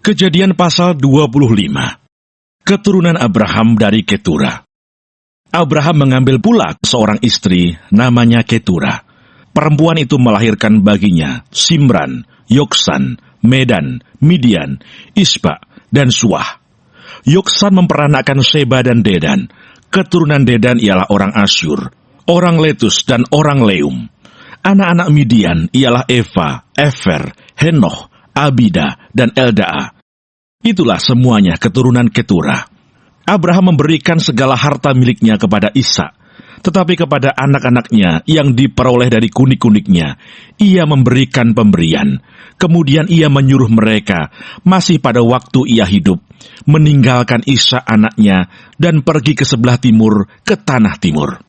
Kejadian pasal 25. Keturunan Abraham dari Ketura. Abraham mengambil pula seorang istri namanya Ketura. Perempuan itu melahirkan baginya Simran, Yoksan, Medan, Midian, Isba, dan Suah. Yoksan memperanakkan Seba dan Dedan. Keturunan Dedan ialah orang Asyur, orang Letus, dan orang Leum. Anak-anak Midian ialah Eva, Efer, Henoch, Abida, dan Eldaa. Itulah semuanya keturunan Ketura. Abraham memberikan segala harta miliknya kepada Ishak, tetapi kepada anak-anaknya yang diperoleh dari kunik-kuniknya, ia memberikan pemberian. Kemudian ia menyuruh mereka, masih pada waktu ia hidup, meninggalkan Ishak anaknya dan pergi ke sebelah timur, ke tanah timur.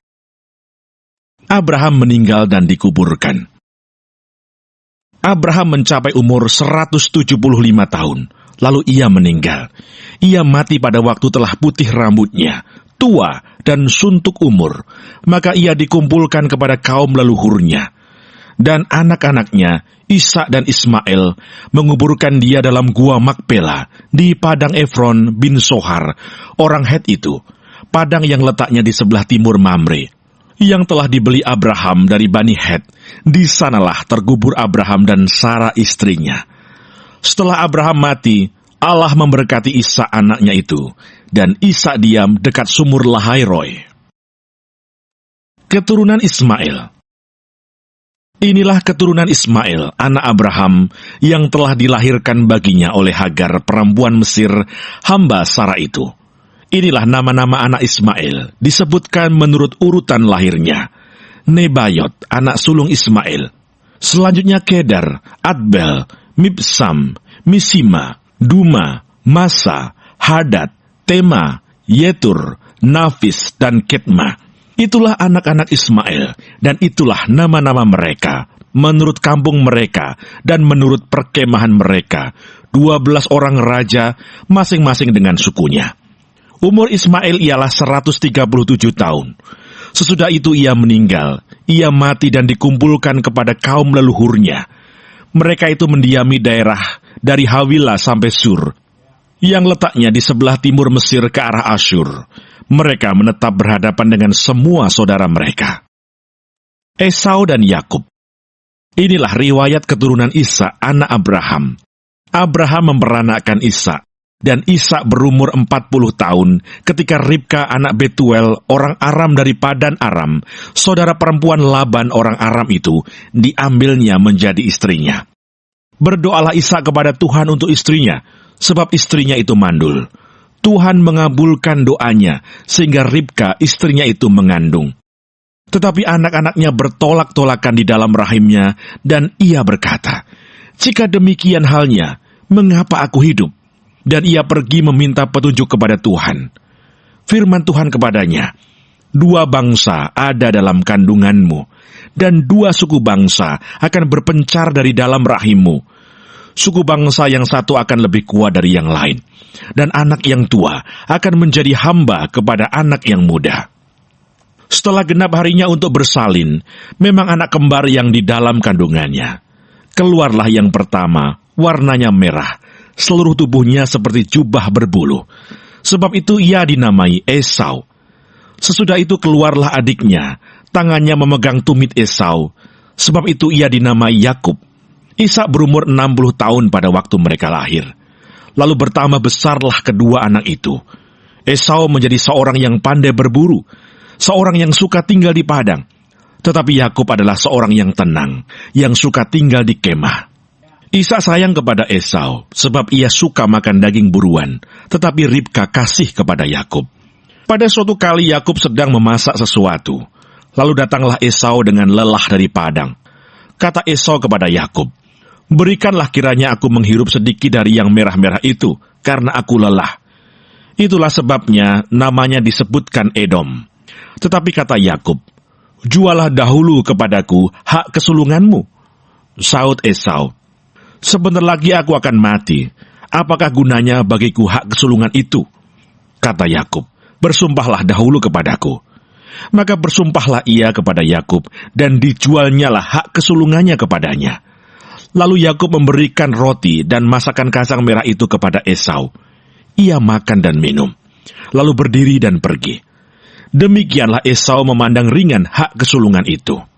Abraham meninggal dan dikuburkan. Abraham mencapai umur 175 tahun, lalu ia meninggal. Ia mati pada waktu telah putih rambutnya, tua dan suntuk umur, maka ia dikumpulkan kepada kaum leluhurnya. Dan anak-anaknya, Ishak dan Ismail, menguburkan dia dalam gua Makpela di padang Efron bin Sohar, orang Het itu, padang yang letaknya di sebelah timur Mamre, yang telah dibeli Abraham dari Bani Het. Di sanalah terkubur Abraham dan Sara istrinya. Setelah Abraham mati, Allah memberkati Ishak anaknya itu, dan Ishak diam dekat sumur Lahairoi. Keturunan Ismail. Inilah keturunan Ismail, anak Abraham, yang telah dilahirkan baginya oleh Hagar, perempuan Mesir, hamba Sara itu. Inilah nama-nama anak Ismail, disebutkan menurut urutan lahirnya. Nebayot, anak sulung Ismail. Selanjutnya Kedar, Adbel, Mibsam, Misima, Duma, Masa, Hadad, Tema, Yetur, Nafis, dan Ketma. Itulah anak-anak Ismail, dan itulah nama-nama mereka, menurut kampung mereka, dan menurut perkemahan mereka, 12 orang raja, masing-masing dengan sukunya. Umur Ismail ialah 137 tahun. Sesudah itu ia meninggal, ia mati dan dikumpulkan kepada kaum leluhurnya. Mereka itu mendiami daerah dari Hawila sampai Sur, yang letaknya di sebelah timur Mesir ke arah Asyur. Mereka menetap berhadapan dengan semua saudara mereka. Esau dan Yakub. Inilah riwayat keturunan Ishak, anak Abraham. Abraham memperanakkan Ishak, dan Ishak berumur 40 tahun ketika Ribka anak Betuel, orang Aram dari Padan Aram, saudara perempuan Laban orang Aram itu, diambilnya menjadi istrinya. Berdoalah Ishak kepada Tuhan untuk istrinya, sebab istrinya itu mandul. Tuhan mengabulkan doanya, sehingga Ribka istrinya itu mengandung. Tetapi anak-anaknya bertolak-tolakan di dalam rahimnya, dan ia berkata, "Jika demikian halnya, mengapa aku hidup?" Dan ia pergi meminta petunjuk kepada Tuhan. Firman Tuhan kepadanya, "2 bangsa ada dalam kandunganmu, dan 2 suku bangsa akan berpencar dari dalam rahimmu. Suku bangsa yang satu akan lebih kuat dari yang lain, dan anak yang tua akan menjadi hamba kepada anak yang muda." Setelah genap harinya untuk bersalin, memang anak kembar yang di dalam kandungannya. Keluarlah yang pertama, warnanya merah, seluruh tubuhnya seperti jubah berbulu. Sebab itu ia dinamai Esau. Sesudah itu keluarlah adiknya, tangannya memegang tumit Esau. Sebab itu ia dinamai Yakub. Ishak berumur 60 tahun pada waktu mereka lahir. Lalu bertambah besarlah kedua anak itu. Esau menjadi seorang yang pandai berburu, seorang yang suka tinggal di padang. Tetapi Yakub adalah seorang yang tenang, yang suka tinggal di kemah. Ishak sayang kepada Esau, sebab ia suka makan daging buruan, tetapi Ribka kasih kepada Yakub. Pada suatu kali Yakub sedang memasak sesuatu, lalu datanglah Esau dengan lelah dari padang. Kata Esau kepada Yakub, "Berikanlah kiranya aku menghirup sedikit dari yang merah-merah itu, karena aku lelah." Itulah sebabnya namanya disebutkan Edom. Tetapi kata Yakub, "Jualah dahulu kepadaku hak kesulunganmu." Saud Esau, "Sebentar lagi aku akan mati. Apakah gunanya bagiku hak kesulungan itu?" Kata Yakub, "Bersumpahlah dahulu kepadaku." Maka bersumpahlah ia kepada Yakub, dan dijualnyalah hak kesulungannya kepadanya. Lalu Yakub memberikan roti dan masakan kacang merah itu kepada Esau. Ia makan dan minum, lalu berdiri dan pergi. Demikianlah Esau memandang ringan hak kesulungan itu.